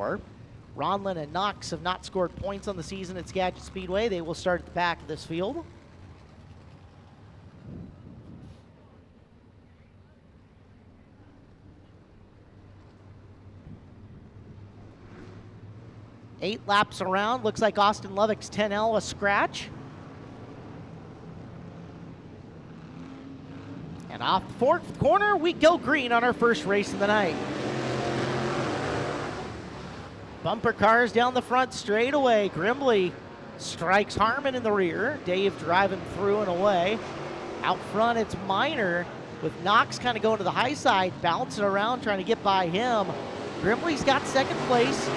4. Ronlin and Knox have not scored points on the season at Skagit Speedway. They will start at the back of this field. Eight laps around. Looks like Austin Lovick's 10L a scratch. And off the fourth corner, we go green on our first race of the night. Bumper cars down the front straightaway. Grimbley strikes Harmon in the rear. Dave driving through and away. Out front, it's Minor with Knox kind of going to the high side, bouncing around, trying to get by him. Grimbley's got second place.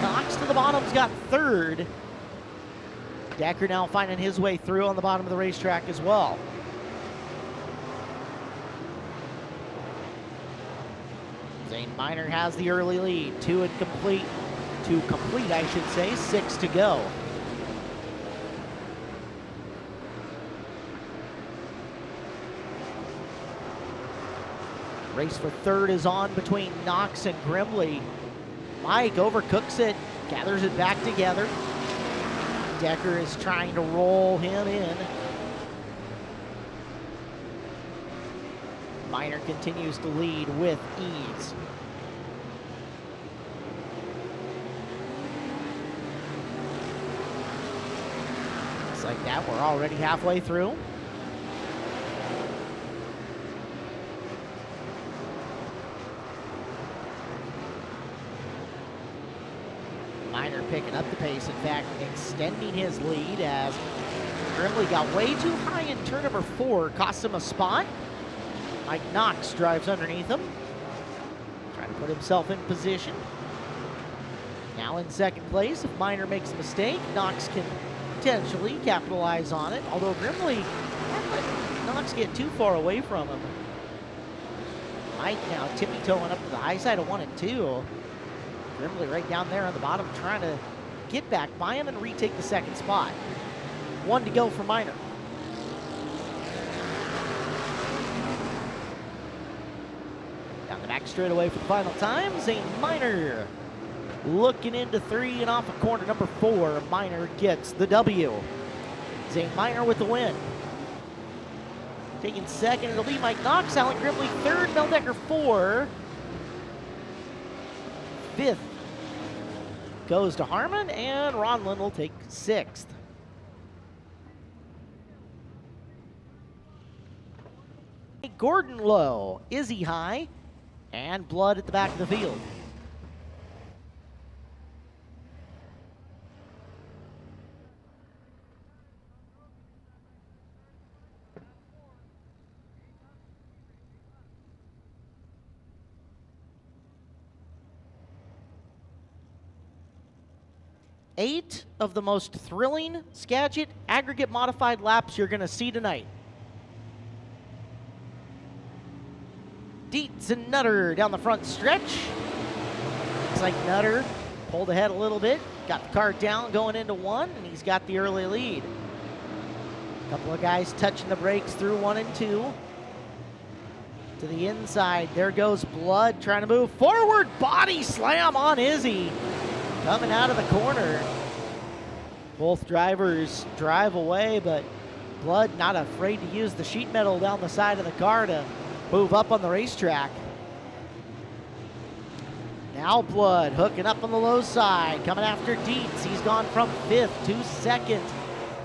Knox to the bottom's got third. Decker now finding his way through on the bottom of the racetrack as well. Zane Minor has the early lead. To complete, I should say. 6 to go. Race for third is on between Knox and Grimbley. Mike overcooks it, gathers it back together. Decker is trying to roll him in. Minor continues to lead with ease. Just like that, we're already halfway through. Minor picking up the pace, in fact, extending his lead as Grimbley got way too high in turn number 4, cost him a spot. Mike Knox drives underneath him, trying to put himself in position. Now in second place, if Minor makes a mistake, Knox can potentially capitalize on it, although Grimbley can't let Knox get too far away from him. Mike now tippy-toeing up to the high side of 1 and 2. Grimbley right down there on the bottom trying to get back by him and retake the second spot. 1 to go for Minor. Down the back straightaway for the final time. Zane Minor looking into 3 and off of corner number 4. Minor gets the W. Zane Minor with the win. Taking second, it'll be Mike Knox. Alan Grimbley third, Mel Decker 4. Fifth goes to Harmon, and Ronlin will take 6th. Gordon low, Izzy high, and Blood at the back of the field. Eight of the most thrilling Skagit aggregate modified laps you're going to see tonight. Dietz and Nutter down the front stretch. Looks like Nutter pulled ahead a little bit, got the car down going into 1, and he's got the early lead. A couple of guys touching the brakes through 1 and 2. To the inside, there goes Blood trying to move forward. Body slam on Izzy. Coming out of the corner. Both drivers drive away, but Blood not afraid to use the sheet metal down the side of the car to move up on the racetrack. Now Blood hooking up on the low side, coming after Dietz. He's gone from 5th to 2nd.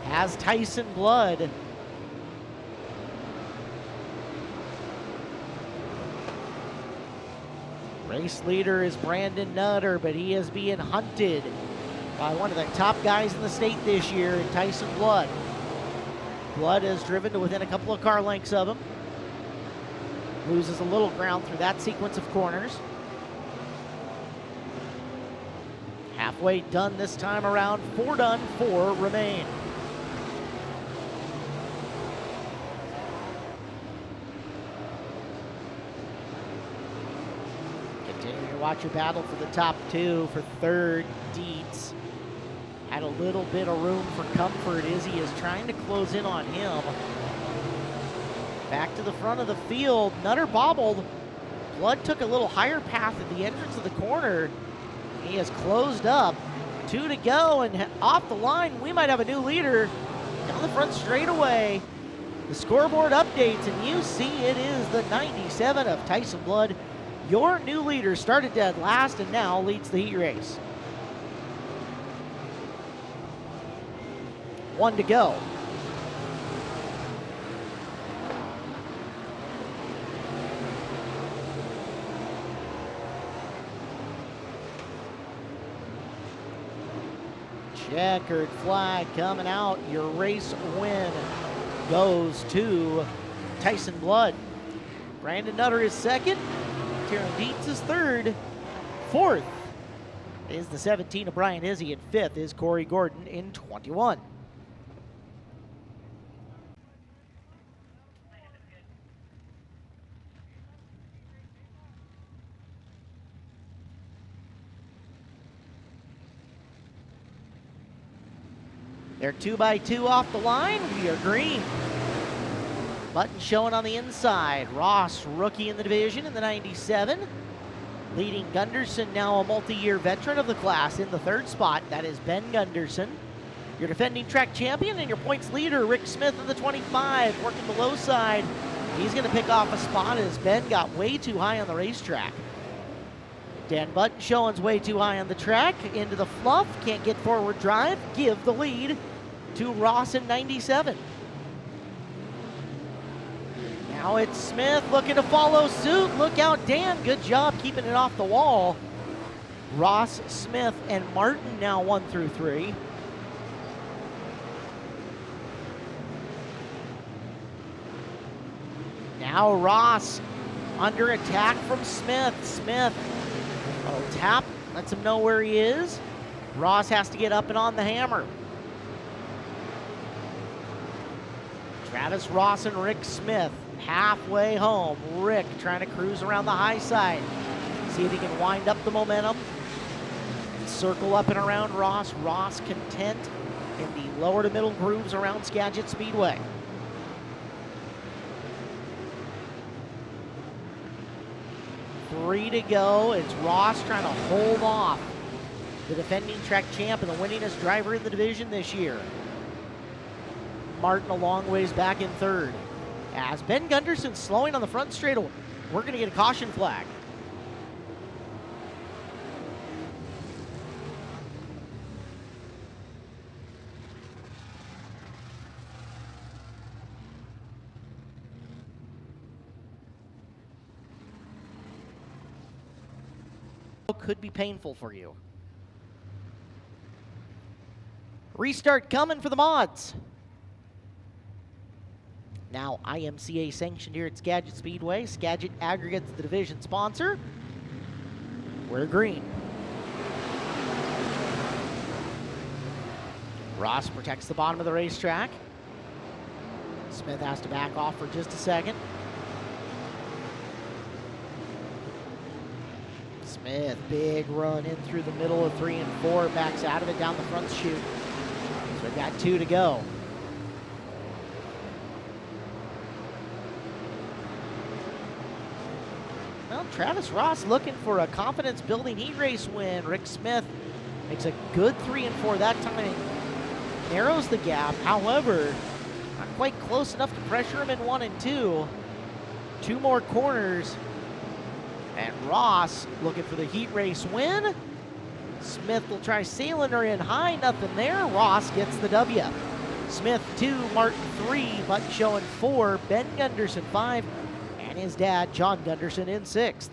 Has Tyson Blood. Race leader is Brandon Nutter, but he is being hunted by one of the top guys in the state this year, Tyson Blood. Blood has driven to within a couple of car lengths of him. Loses a little ground through that sequence of corners. Halfway done this time around. 4 done, 4 remain. Watch your battle for the top 2. For third, Dietz had a little bit of room for comfort. Izzy is trying to close in on him. Back to the front of the field. Nutter bobbled. Blood took a little higher path at the entrance of the corner. He has closed up. 2 to go, and off the line, we might have a new leader down the front straightaway. The scoreboard updates, and you see it is the 97 of Tyson Blood. Your new leader started dead last and now leads the heat race. 1 to go. Checkered flag coming out. Your race win goes to Tyson Blood. Brandon Nutter is second. Taron Dietz is third. Fourth is the 17 of Brian Izzy, and fifth is Corey Gordon in 21. They're 2x2 off the line. We are green. Button showing on the inside. Ross, rookie in the division in the 97. Leading Gunderson, now a multi-year veteran of the class, in the third spot. That is Ben Gunderson. Your defending track champion and your points leader, Rick Smith in the 25, working the low side. He's going to pick off a spot as Ben got way too high on the racetrack. Dan Button showing's way too high on the track. Into the fluff, can't get forward drive. Give the lead to Ross in 97. Now it's Smith looking to follow suit. Look out, Dan. Good job keeping it off the wall. Ross, Smith, and Martin now 1 through 3. Now Ross under attack from Smith. Smith, tap, lets him know where he is. Ross has to get up and on the hammer. Travis Ross and Rick Smith halfway home. Rick trying to cruise around the high side. See if he can wind up the momentum and circle up and around Ross. Ross content in the lower to middle grooves around Skagit Speedway. Three to go. It's Ross trying to hold off the defending track champ and the winningest driver in the division this year. Martin a long ways back in third. As Ben Gunderson slowing on the front straightaway, we're going to get a caution flag. Could be painful for you. Restart coming for the mods. Now IMCA sanctioned here at Skagit Speedway. Skagit Aggregates, the division sponsor. We're green. Ross protects the bottom of the racetrack. Smith has to back off for just a second. Smith, big run in through the middle of 3 and 4, backs out of it down the front chute. So we've got 2 to go. Well, Travis Ross looking for a confidence-building heat race win. Rick Smith makes a good 3 and 4 that time. Narrows the gap, however, not quite close enough to pressure him in 1 and 2. 2 more corners. And Ross looking for the heat race win. Smith will try sailing her in high, nothing there. Ross gets the W. Smith 2, Martin 3, Button showing 4, Ben Gunderson 5, and his dad, John Gunderson, in 6th.